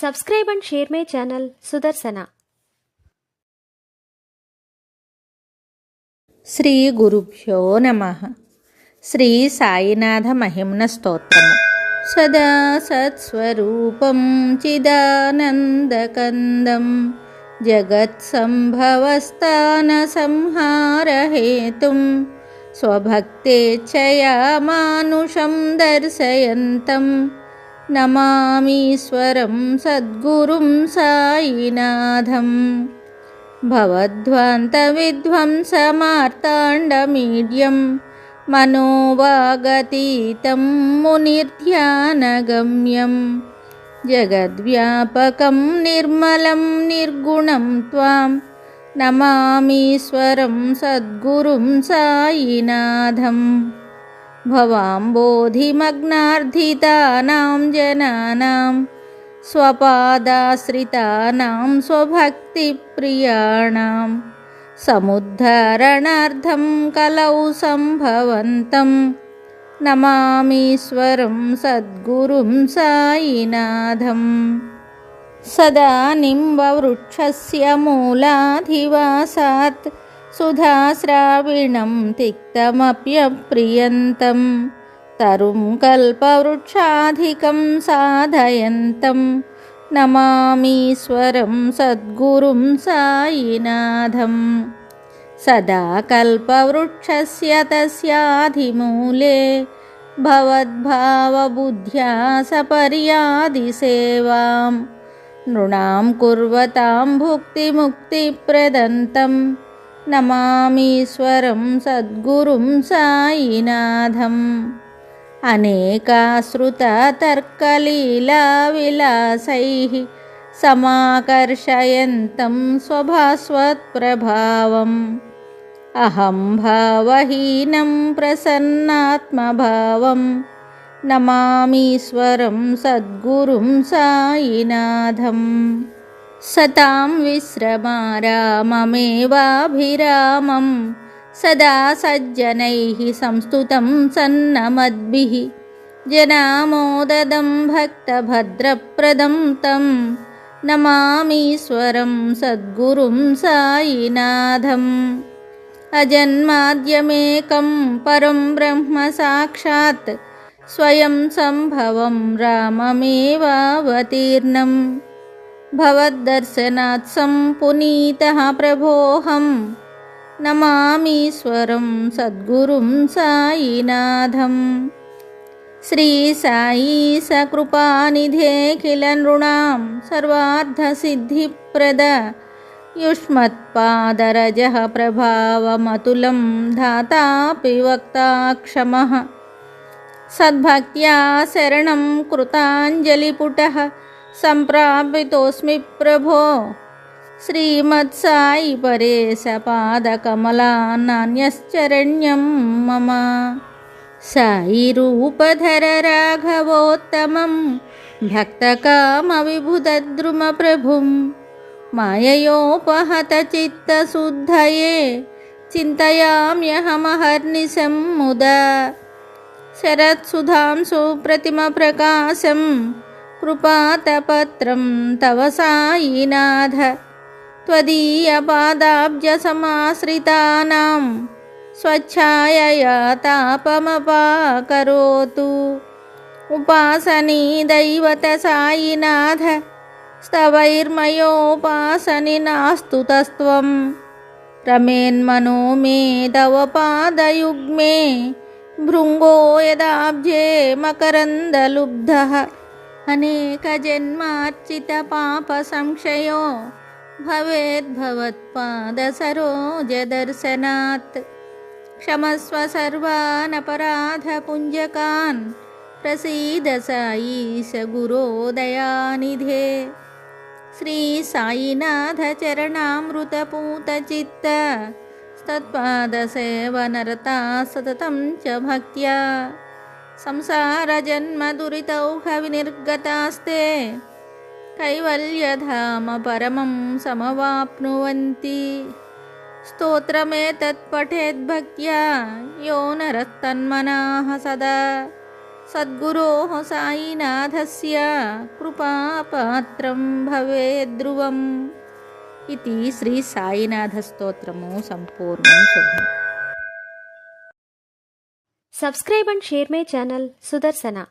Subscribe and share my channel Sudarsana. Shri గురుభ్యో నమః. శ్రీ సాయినాథ మహిమ్న స్తోత్రము. సదా సత్స్వరూపం చిదానందకందం జగత్సంభవస్థాన సంహారహేతుం స్వభక్తేచ్ఛయా మానుషం దర్శయంతం నమామీశ్వరం సద్గురుం సాయినాథం. భవద్ధ్వాంతవిధ్వంసమార్తాండమీడ్యం మనోవాగతీతం మునిర్ధ్యానగమ్యం జగద్వ్యాపకం నిర్మలం నిర్గుణం త్వాం నమామీశ్వరం సద్గురుం సాయినాథం. భవాంబోధిమగ్నార్ధితానాం జనానాం స్వపాదాశ్రితానాం స్వభక్తిప్రియాణాం సముద్ధరణార్థం కలౌ సంభవంతం నమామీశ్వరం సద్గురుం సాయినాథం. సదా నింబవృక్షస్య మూలాధివాసాత్ సుధాశ్రావిణం తిక్తమప్యప్రియంతం తరుం కల్పవృక్షాధికం సాధయంతం నమామీశ్వరం సద్గురుం సాయినాథం. సదా కల్పవృక్షస్య తస్యాధిమూలే భవద్భావబుద్ధ్యా సపర్యాది సేవాం నృణాం కుర్వతాం భుక్తిముక్తిప్రదంతం నమామీశ్వరం సద్గురుం సాయినాథం. అనేకాశ్రుతతర్కలీలావిలాసైః సమాకర్షయంతం స్వభాస్వత్ప్రభావం అహం భావహీనం ప్రసన్నాత్మభావం నమామీశ్వరం సద్గురుం సాయినాథం. సతాం విశ్రమారామమేవాభిరామం సదా సజ్జనైః సంస్తుతం సన్నమద్భిః జనామోదదం భక్తభద్రప్రదం తం నమామీశ్వరం సద్గురుం సాయినాథం. అజన్మాద్యమేకం పరం బ్రహ్మ సాక్షాత్ స్వయం సంభవం రామమేవావతీర్ణం భవద్దర్శనాత్ సంపునీతః ప్రభోహం నమామీశ్వరం సద్గురుం సాయినాథం. శ్రీ సాయి సకృపానిధేఖిల నృణాం సర్వార్థసిద్ధిప్రద యుష్మత్పాదరజః ప్రభావమతులం ధాతాపి వక్తా క్షమః సద్భక్త్యా శరణం కృతాంజలిపుటః సంప్రాపితోస్మి ప్రభో శ్రీమత్సాయి పరేశ పాదకమలానాన్యశ్చరణ్యం మమ. సాయి రూపధర రాఘవోత్తమం భక్తకామవిబుధద్రుమ ప్రభుం మాయయోపహత చిత్తశుద్ధయే చింతయామ్యహమహర్నిశం ముదా. శరత్సుధాంశు ప్రతిమ ప్రకాశం కృపాతపత్రం తవ సాయినాథ త్వదీయపాదాబ్జ సమాశ్రితానాం స్వచ్ఛాయయా తాపమపాకరోతు. ఉపాసనీ దైవత సాయినాథ స్తవైర్మయోపాసని నాస్తు తస్త్వం రమేన్మనో మే తవ పాదయుగ్మే భృంగో యదాబ్జే మకరందలుబ్ధః అనేకజన్మార్చిత పాప సంక్షయో భవేద్భవత్పాదసరోజదర్శనాత్. క్షమస్వ సర్వానపరాధపుంజకాన్ ప్రసీద సాయీశ గురో దయానిధే. శ్రీ సాయినాథ చరణామృతపూతచిత్త తత్పాదసేవనరతా సతతం చ భక్త్యా సంసారజన్మదురితౌహ వినిర్గతాస్తే కైవల్యధామ పరమం సమవాప్నువంతి. స్తోత్రమేతత్పఠేద్భక్త్యా యో నరస్తన్మనాః సదా సద్గురోః సాయినాథస్య కృపాపాత్రం భవేద్ధ్రువం. ఇది శ్రీ సాయినాథ స్తోత్రము సంపూర్ణం. శుభం. Subscribe and share my channel Sudarsana.